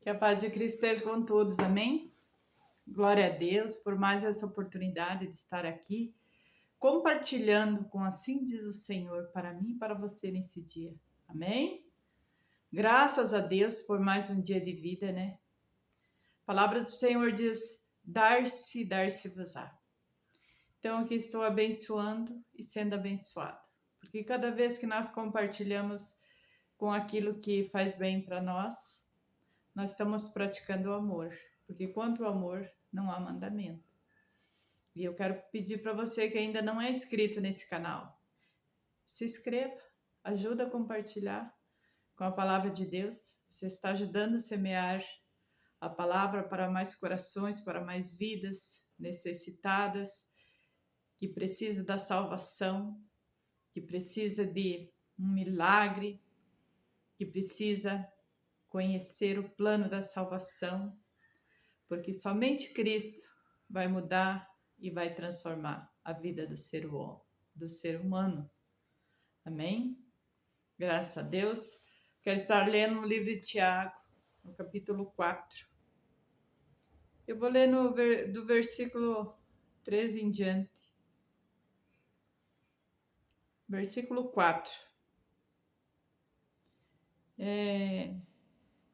Que a paz de Cristo esteja com todos, amém? Glória a Deus por mais essa oportunidade de estar aqui, compartilhando com assim diz o Senhor para mim e para você nesse dia, amém? Graças a Deus por mais um dia de vida, né? A palavra do Senhor diz, dar-se-vos-á. Então aqui estou abençoando e sendo abençoado, porque cada vez que nós compartilhamos com aquilo que faz bem para nós estamos praticando o amor, porque contra o amor não há mandamento. E eu quero pedir para você que ainda não é inscrito nesse canal, se inscreva, ajuda a compartilhar com a palavra de Deus. Você está ajudando a semear a palavra para mais corações, para mais vidas necessitadas, que precisa da salvação, que precisa de um milagre, que precisa conhecer o plano da salvação, porque somente Cristo vai mudar e vai transformar a vida do ser humano. Amém? Graças a Deus. Quero estar lendo o livro de Tiago, no capítulo 4. Eu vou ler do versículo 13 em diante. Versículo 4.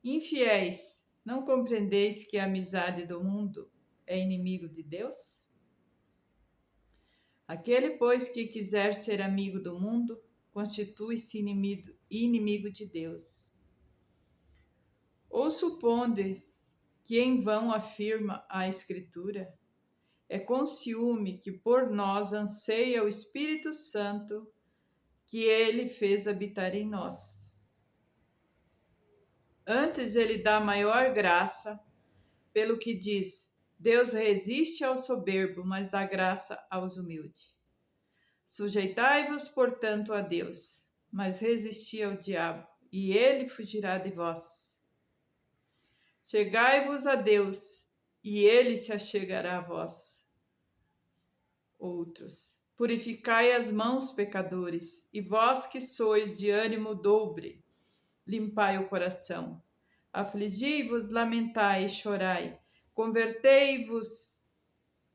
Infiéis, não compreendeis que a amizade do mundo é inimigo de Deus? Aquele, pois, que quiser ser amigo do mundo, constitui-se inimigo de Deus. Ou supondes que em vão afirma a Escritura? É com ciúme que por nós anseia o Espírito Santo, que ele fez habitar em nós. Antes ele dá maior graça, pelo que diz, Deus resiste ao soberbo, mas dá graça aos humildes. Sujeitai-vos, portanto, a Deus, mas resisti ao diabo, e ele fugirá de vós. Chegai-vos a Deus, e ele se achegará a vós. Outros, purificai as mãos, pecadores, e vós que sois de ânimo dobre, limpai o coração. Afligi-vos, lamentai e chorai, convertei-vos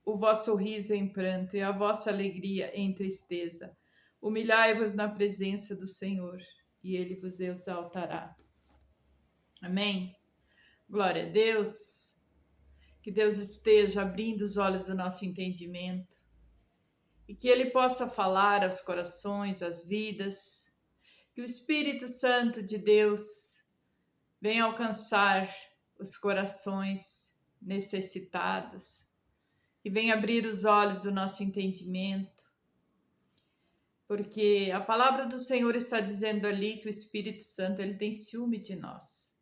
o vosso riso em pranto e a vossa alegria em tristeza. Humilhai-vos na presença do Senhor, e ele vos exaltará. Amém? Glória a Deus. Que Deus esteja abrindo os olhos do nosso entendimento e que ele possa falar aos corações, às vidas. Que o Espírito Santo de Deus venha alcançar os corações necessitados e venha abrir os olhos do nosso entendimento, porque a palavra do Senhor está dizendo ali que o Espírito Santo ele tem ciúme de nós,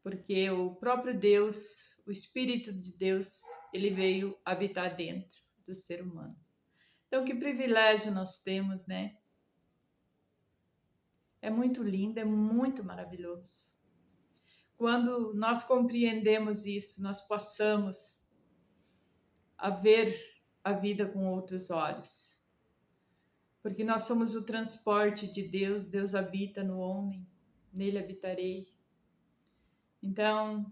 porque o próprio Deus, o Espírito de Deus, ele veio habitar dentro do ser humano. Então, que privilégio nós temos, né? É muito lindo, é muito maravilhoso. Quando nós compreendemos isso, nós passamos a ver a vida com outros olhos. Porque nós somos o transporte de Deus, Deus habita no homem, nele habitarei. Então,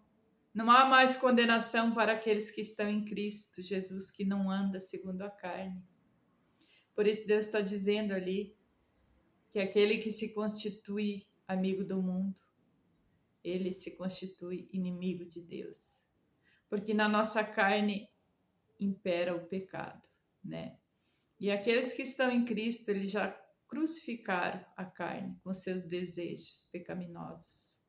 não há mais condenação para aqueles que estão em Cristo Jesus, que não anda segundo a carne. Por isso Deus está dizendo ali que aquele que se constitui amigo do mundo, ele se constitui inimigo de Deus. Porque na nossa carne impera o pecado, né? E aqueles que estão em Cristo, eles já crucificaram a carne com seus desejos pecaminosos.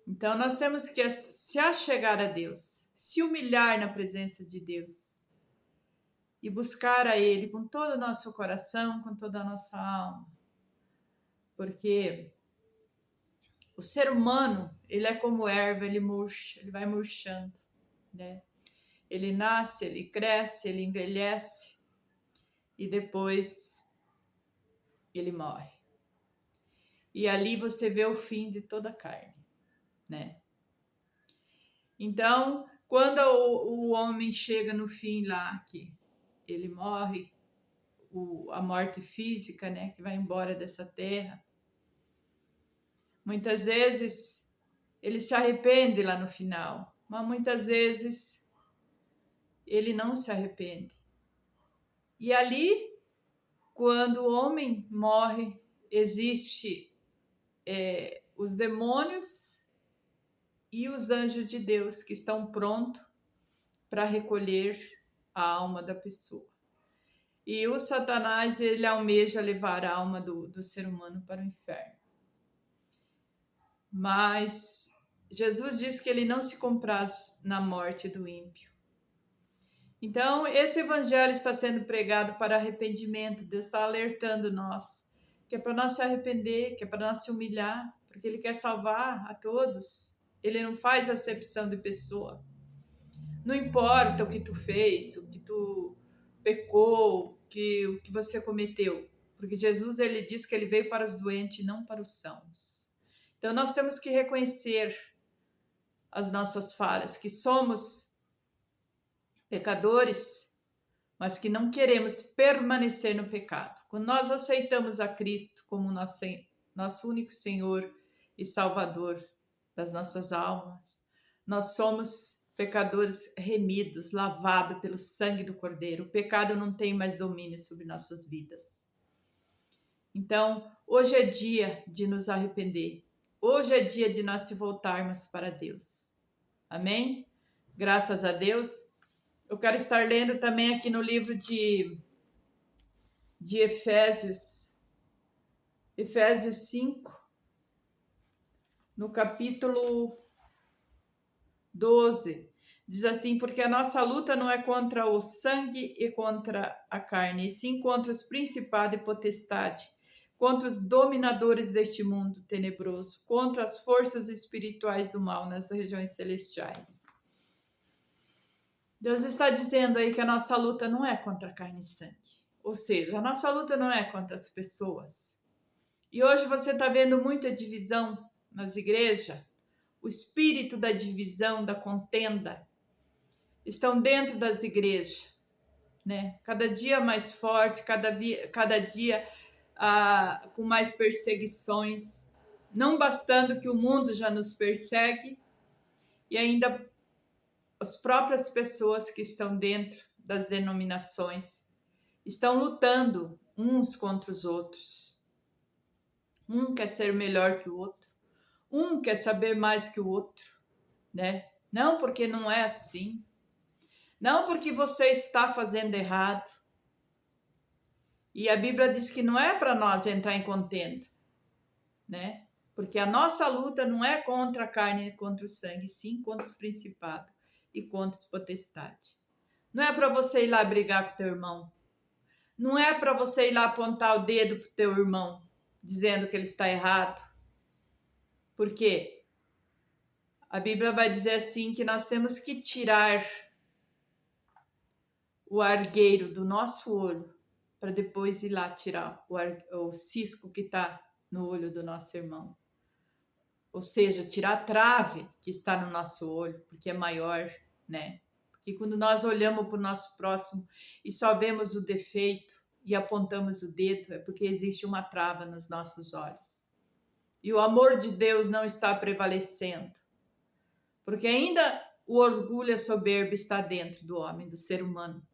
Então, nós temos que se achegar a Deus, se humilhar na presença de Deus e buscar a Ele com todo o nosso coração, com toda a nossa alma. Porque o ser humano, ele é como erva, ele murcha, ele vai murchando, né? Ele nasce, ele cresce, ele envelhece e depois ele morre. E ali você vê o fim de toda a carne, né? Então, quando o homem chega no fim lá, que ele morre, a morte física, né, que vai embora dessa terra, muitas vezes ele se arrepende lá no final, mas muitas vezes ele não se arrepende. E ali, quando o homem morre, existe os demônios e os anjos de Deus que estão prontos para recolher a alma da pessoa. E o Satanás, ele almeja levar a alma do ser humano para o inferno. Mas Jesus diz que ele não se compraz na morte do ímpio. Então, esse evangelho está sendo pregado para arrependimento. Deus está alertando nós, que é para nós se arrepender, que é para nós se humilhar, porque ele quer salvar a todos. Ele não faz acepção de pessoa. Não importa o que tu fez, o que tu pecou, o que você cometeu. Porque Jesus, ele diz que ele veio para os doentes, não para os sãos. Então, nós temos que reconhecer as nossas falhas, que somos pecadores, mas que não queremos permanecer no pecado. Quando nós aceitamos a Cristo como nosso único Senhor e Salvador das nossas almas, nós somos pecadores remidos, lavados pelo sangue do Cordeiro. O pecado não tem mais domínio sobre nossas vidas. Então, hoje é dia de nos arrepender. Hoje é dia de nós se voltarmos para Deus. Amém? Graças a Deus. Eu quero estar lendo também aqui no livro de Efésios, Efésios 5, no capítulo 12. Diz assim: porque a nossa luta não é contra o sangue e contra a carne, e sim contra os principados e potestades, contra os dominadores deste mundo tenebroso, contra as forças espirituais do mal nas regiões celestiais. Deus está dizendo aí que a nossa luta não é contra carne e sangue. Ou seja, a nossa luta não é contra as pessoas. E hoje você está vendo muita divisão nas igrejas. O espírito da divisão, da contenda, estão dentro das igrejas, né? Cada dia mais forte, cada dia com mais perseguições. Não bastando que o mundo já nos persegue, e ainda as próprias pessoas que estão dentro das denominações estão lutando uns contra os outros. Um quer ser melhor que o outro. Um quer saber mais que o outro, né? Não porque não é assim. Não porque você está fazendo errado. E a Bíblia diz que não é para nós entrar em contenda, né? Porque a nossa luta não é contra a carne e contra o sangue, sim contra os principados e contra os potestades. Não é para você ir lá brigar com o teu irmão. Não é para você ir lá apontar o dedo para o teu irmão, dizendo que ele está errado. Por quê? A Bíblia vai dizer assim que nós temos que tirar o argueiro do nosso olho para depois ir lá tirar o cisco que está no olho do nosso irmão. Ou seja, tirar a trave que está no nosso olho, porque é maior, né? Porque quando nós olhamos para o nosso próximo e só vemos o defeito e apontamos o dedo, é porque existe uma trava nos nossos olhos. E o amor de Deus não está prevalecendo. Porque ainda o orgulho e a soberba está dentro do homem, do ser humano.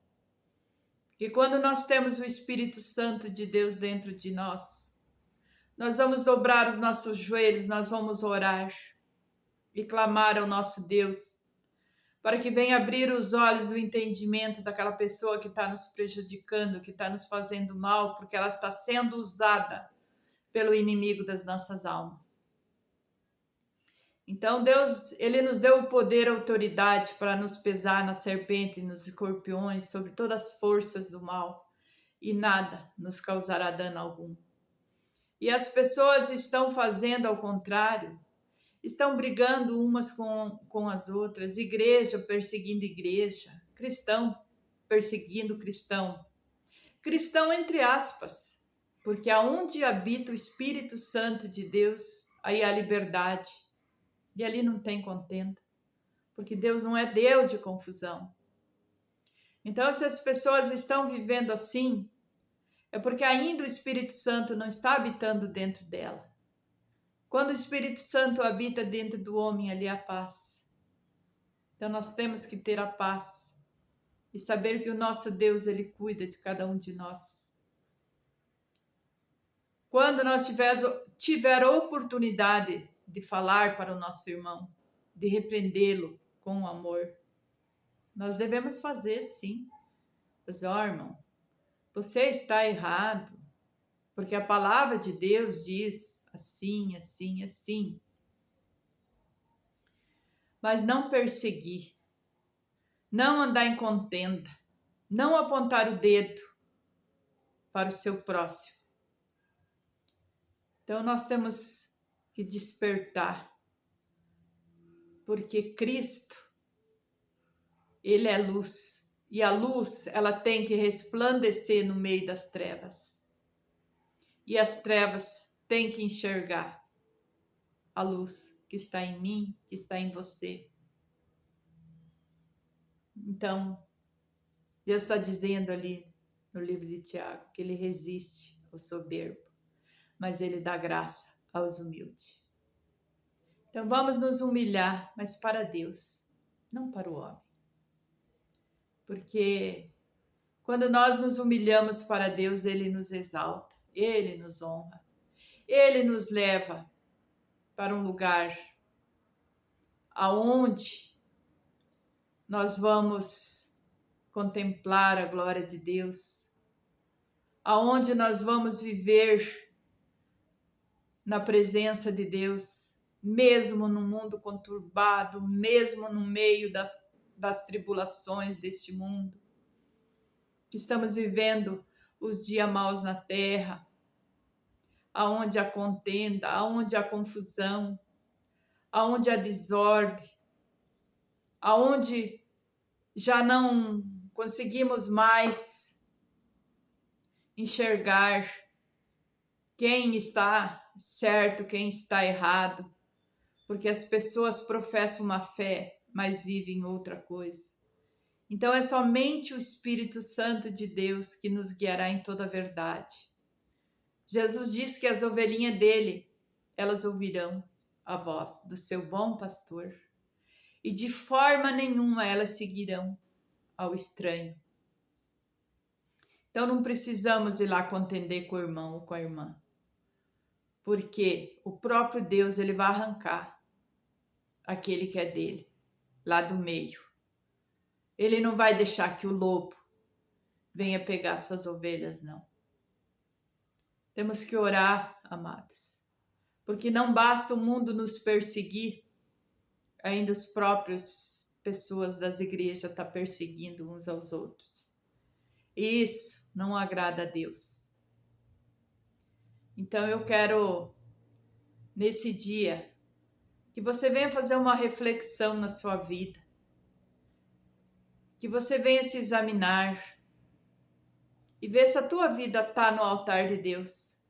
E quando nós temos o Espírito Santo de Deus dentro de nós, nós vamos dobrar os nossos joelhos, nós vamos orar e clamar ao nosso Deus, para que venha abrir os olhos do entendimento daquela pessoa que está nos prejudicando, que está nos fazendo mal, porque ela está sendo usada pelo inimigo das nossas almas. Então Deus, ele nos deu o poder e a autoridade para nos pesar na serpente e nos escorpiões, sobre todas as forças do mal, e nada nos causará dano algum. E as pessoas estão fazendo ao contrário, estão brigando umas com as outras, igreja perseguindo igreja, cristão perseguindo cristão. Cristão entre aspas, porque aonde habita o Espírito Santo de Deus, aí há liberdade. E ali não tem contenda, porque Deus não é Deus de confusão. Então, se as pessoas estão vivendo assim, é porque ainda o Espírito Santo não está habitando dentro dela. Quando o Espírito Santo habita dentro do homem, ali há paz. Então nós temos que ter a paz e saber que o nosso Deus, ele cuida de cada um de nós. Quando nós tiver a oportunidade de falar para o nosso irmão, de repreendê-lo com amor, nós devemos fazer, sim. Mas, irmão, você está errado, porque a palavra de Deus diz assim, assim, assim. Mas não perseguir, não andar em contenda, não apontar o dedo para o seu próximo. Então nós temos que despertar, porque Cristo, ele é luz, e a luz, ela tem que resplandecer no meio das trevas. E as trevas têm que enxergar a luz que está em mim, que está em você. Então, Deus está dizendo ali no livro de Tiago que ele resiste ao soberbo, mas ele dá graça aos humildes. Então vamos nos humilhar, mas para Deus, não para o homem. Porque quando nós nos humilhamos para Deus, ele nos exalta, ele nos honra, ele nos leva para um lugar aonde nós vamos contemplar a glória de Deus, aonde nós vamos viver na presença de Deus, mesmo no mundo conturbado, mesmo no meio das tribulações deste mundo, que estamos vivendo os dias maus na terra, aonde há contenda, aonde há confusão, aonde há desordem, aonde já não conseguimos mais enxergar quem está certo, quem está errado, porque as pessoas professam uma fé, mas vivem outra coisa. Então é somente o Espírito Santo de Deus que nos guiará em toda a verdade. Jesus diz que as ovelhinhas dele, elas ouvirão a voz do seu bom pastor, e de forma nenhuma elas seguirão ao estranho. Então não precisamos ir lá contender com o irmão ou com a irmã, porque o próprio Deus, ele vai arrancar aquele que é dele, lá do meio. Ele não vai deixar que o lobo venha pegar suas ovelhas, não. Temos que orar, amados, porque não basta o mundo nos perseguir, ainda os próprios pessoas das igrejas estão perseguindo uns aos outros. Isso não agrada a Deus. Então eu quero, nesse dia, que você venha fazer uma reflexão na sua vida, que você venha se examinar e ver se a tua vida está no altar de Deus.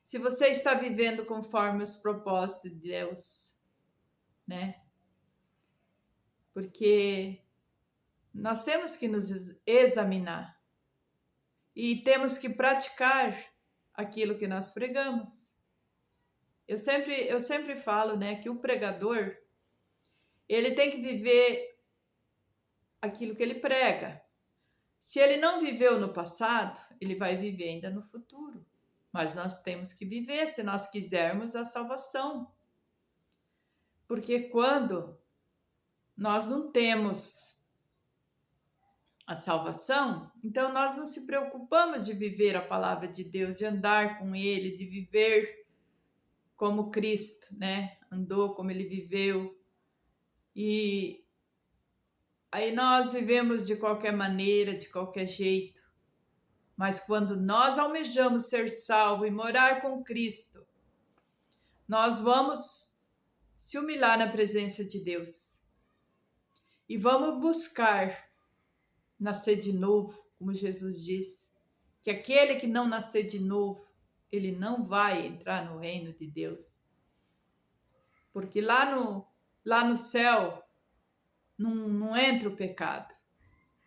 Se você está vivendo conforme os propósitos de Deus, né? Porque nós temos que nos examinar e temos que praticar aquilo que nós pregamos. Eu sempre falo, né, que o pregador, ele tem que viver aquilo que ele prega. Se ele não viveu no passado, ele vai viver ainda no futuro. Mas nós temos que viver se nós quisermos a salvação. Porque quando nós não temos a salvação, então nós não se preocupamos de viver a palavra de Deus, de andar com ele, de viver como Cristo, né? Andou como ele viveu. E aí nós vivemos de qualquer maneira, de qualquer jeito. Mas quando nós almejamos ser salvos e morar com Cristo, nós vamos se humilhar na presença de Deus. E vamos buscar nascer de novo, como Jesus disse, que aquele que não nascer de novo, ele não vai entrar no reino de Deus. Porque lá no céu não entra o pecado.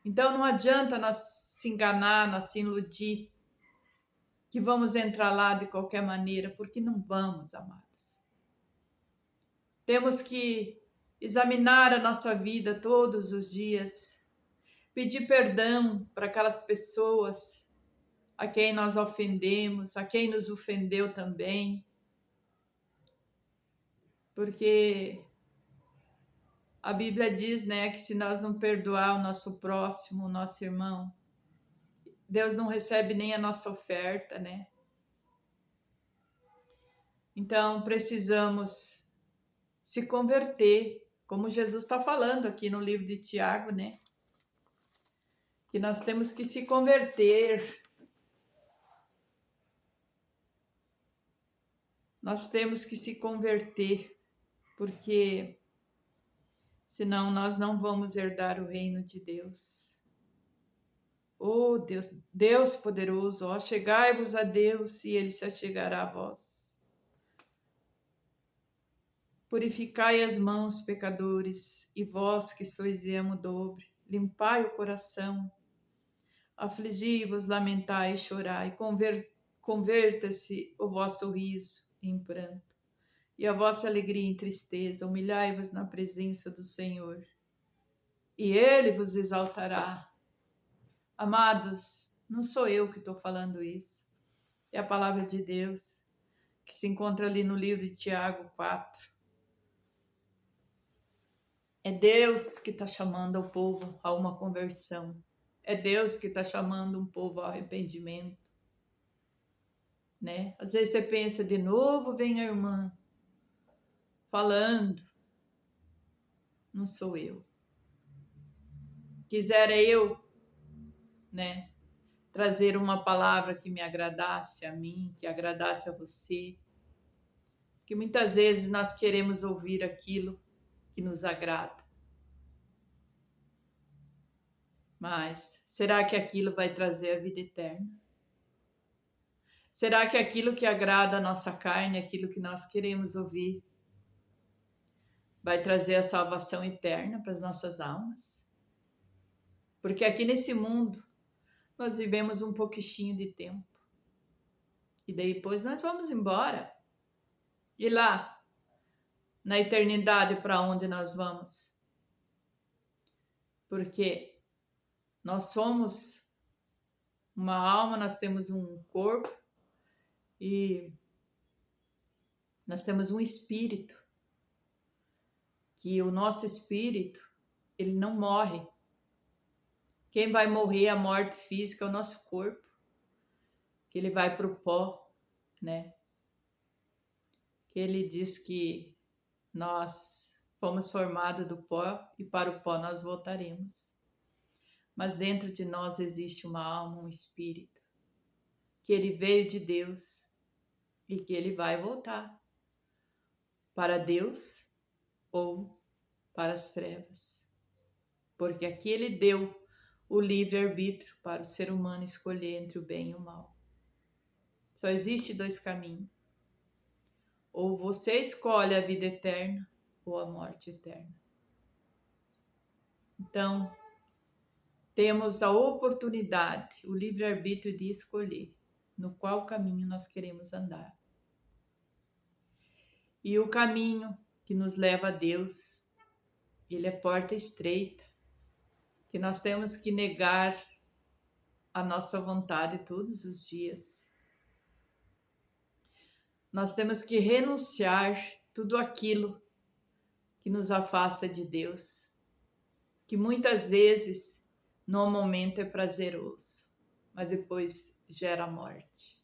Então não adianta nós se enganar, nós se iludir, que vamos entrar lá de qualquer maneira, porque não vamos, amados. Temos que examinar a nossa vida todos os dias, pedir perdão para aquelas pessoas a quem nós ofendemos, a quem nos ofendeu também, porque a Bíblia diz, né, que se nós não perdoar o nosso próximo, o nosso irmão, Deus não recebe nem a nossa oferta, né? Então precisamos se converter, como Jesus está falando aqui no livro de Tiago, né? Que nós temos que se converter. Nós temos que se converter, porque senão nós não vamos herdar o reino de Deus. Oh Deus, Deus poderoso, ó, chegai-vos a Deus e Ele se achegará a vós. Purificai as mãos, pecadores, e vós que sois emo dobre, limpai o coração, afligi-vos, lamentai e chorai, converta-se o vosso riso em pranto, e a vossa alegria em tristeza, humilhai-vos na presença do Senhor, e Ele vos exaltará. Amados, não sou eu que estou falando isso, é a palavra de Deus, que se encontra ali no livro de Tiago 4. É Deus que está chamando o povo a uma conversão. É Deus que está chamando um povo ao arrependimento. Né? Às vezes você pensa, de novo vem a irmã falando. Não sou eu. Quisera eu, né, trazer uma palavra que me agradasse a mim, que agradasse a você. Que muitas vezes nós queremos ouvir aquilo que nos agrada. Mas será que aquilo vai trazer a vida eterna? Será que aquilo que agrada a nossa carne, aquilo que nós queremos ouvir, vai trazer a salvação eterna para as nossas almas? Porque aqui nesse mundo nós vivemos um pouquinho de tempo. E depois nós vamos embora. E lá, na eternidade, para onde nós vamos? Porque nós somos uma alma, nós temos um corpo e nós temos um espírito. Que o nosso espírito, ele não morre. Quem vai morrer a morte física é o nosso corpo. Que ele vai para o pó, né? Que ele diz que nós fomos formados do pó e para o pó nós voltaremos. Mas dentro de nós existe uma alma, um espírito, que ele veio de Deus e que ele vai voltar para Deus ou para as trevas. Porque aqui ele deu o livre-arbítrio para o ser humano escolher entre o bem e o mal. Só existe dois caminhos. Ou você escolhe a vida eterna ou a morte eterna. Então, temos a oportunidade, o livre-arbítrio de escolher no qual caminho nós queremos andar. E o caminho que nos leva a Deus, ele é porta estreita, que nós temos que negar a nossa vontade todos os dias. Nós temos que renunciar tudo aquilo que nos afasta de Deus, que muitas vezes no momento é prazeroso, mas depois gera morte.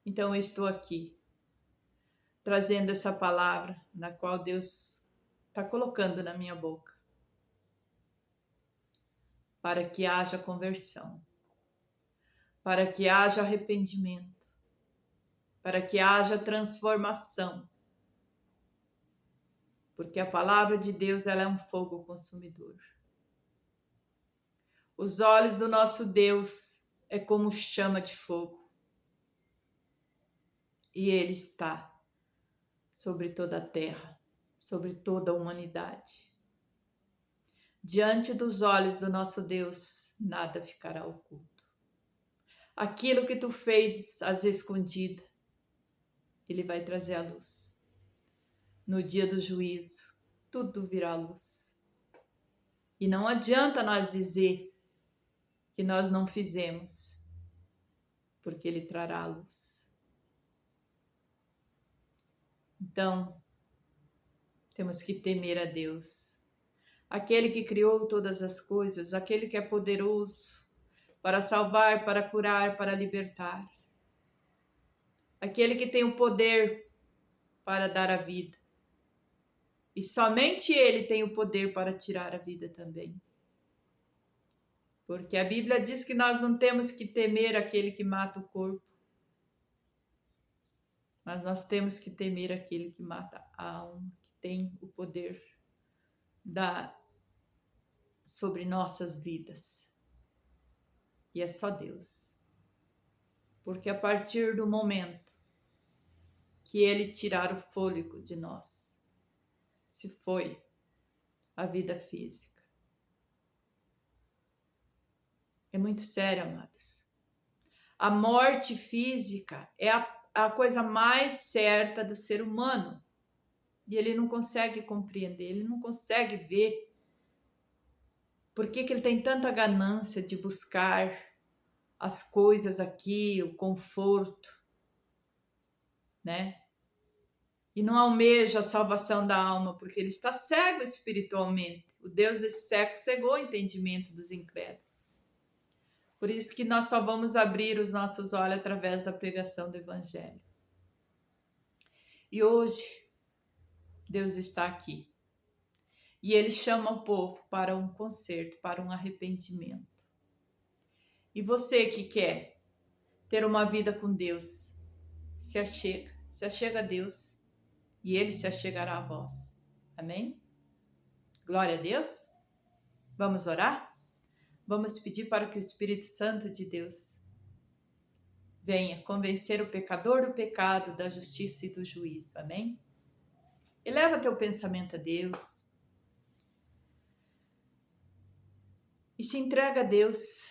Então eu estou aqui, trazendo essa palavra na qual Deus está colocando na minha boca, para que haja conversão, para que haja arrependimento, para que haja transformação, porque a palavra de Deus ela é um fogo consumidor. Os olhos do nosso Deus é como chama de fogo. E Ele está sobre toda a terra, sobre toda a humanidade. Diante dos olhos do nosso Deus, nada ficará oculto. Aquilo que tu fez às escondidas, Ele vai trazer à luz. No dia do juízo, tudo virá à luz. E não adianta nós dizer que nós não fizemos, porque Ele trará à luz. Então, temos que temer a Deus, aquele que criou todas as coisas, aquele que é poderoso para salvar, para curar, para libertar. Aquele que tem o poder para dar a vida. E somente Ele tem o poder para tirar a vida também. Porque a Bíblia diz que nós não temos que temer aquele que mata o corpo, mas nós temos que temer aquele que mata a alma, que tem o poder sobre nossas vidas. E é só Deus. Porque a partir do momento que Ele tirar o fôlego de nós, se foi a vida física. É muito sério, amados. A morte física é a coisa mais certa do ser humano. E ele não consegue compreender, ele não consegue ver por que ele tem tanta ganância de buscar as coisas aqui, o conforto, né? E não almeja a salvação da alma, porque ele está cego espiritualmente. O Deus desse século cegou o entendimento dos incrédulos. Por isso que nós só vamos abrir os nossos olhos através da pregação do Evangelho. E hoje, Deus está aqui. E Ele chama o povo para um conserto, para um arrependimento. E você que quer ter uma vida com Deus, se achega a Deus e Ele se achegará a vós. Amém? Glória a Deus. Vamos orar? Vamos pedir para que o Espírito Santo de Deus venha convencer o pecador do pecado, da justiça e do juízo. Amém? Eleva teu pensamento a Deus. E se entrega a Deus.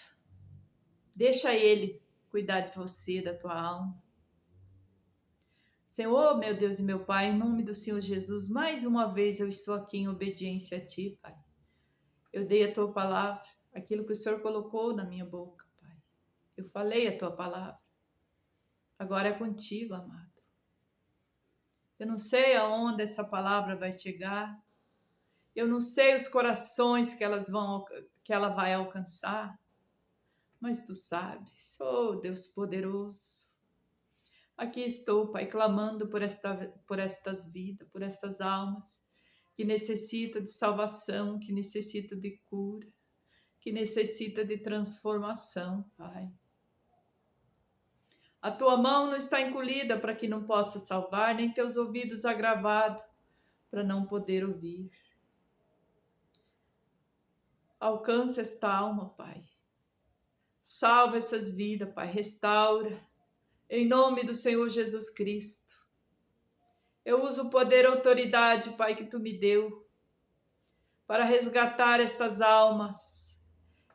Deixa Ele cuidar de você, da tua alma. Senhor, meu Deus e meu Pai, em nome do Senhor Jesus, mais uma vez eu estou aqui em obediência a Ti, Pai. Eu dei a Tua palavra, aquilo que o Senhor colocou na minha boca, Pai. Eu falei a Tua palavra. Agora é contigo, amado. Eu não sei aonde essa palavra vai chegar. Eu não sei os corações que ela vai alcançar. Mas Tu sabes, oh Deus poderoso. Aqui estou, Pai, clamando por estas vidas, por estas almas que necessitam de salvação, que necessitam de cura, que necessitam de transformação, Pai. A Tua mão não está encolhida para que não possa salvar, nem Teus ouvidos agravados para não poder ouvir. Alcança esta alma, Pai. Salva essas vidas, Pai. Restaura. Em nome do Senhor Jesus Cristo. Eu uso o poder e autoridade, Pai, que Tu me deu para resgatar estas almas.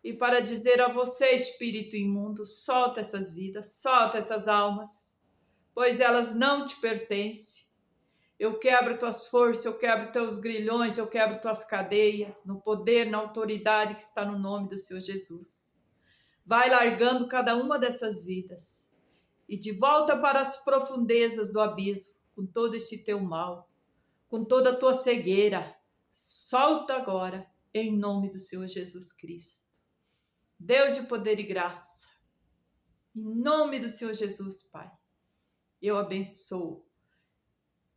E para dizer a você, espírito imundo, solta essas vidas, solta essas almas, pois elas não te pertencem. Eu quebro tuas forças, eu quebro teus grilhões, eu quebro tuas cadeias, no poder, na autoridade que está no nome do Senhor Jesus. Vai largando cada uma dessas vidas e de volta para as profundezas do abismo, com todo esse teu mal, com toda a tua cegueira. Solta agora, em nome do Senhor Jesus Cristo. Deus de poder e graça, em nome do Senhor Jesus, Pai, eu abençoo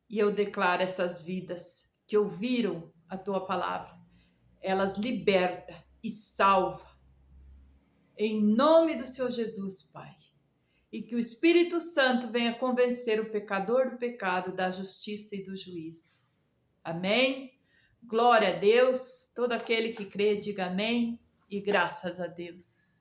e eu declaro essas vidas que ouviram a Tua palavra, elas liberta e salva, em nome do Senhor Jesus, Pai, e que o Espírito Santo venha convencer o pecador do pecado, da justiça e do juízo. Amém? Glória a Deus, todo aquele que crê, diga amém. E graças a Deus.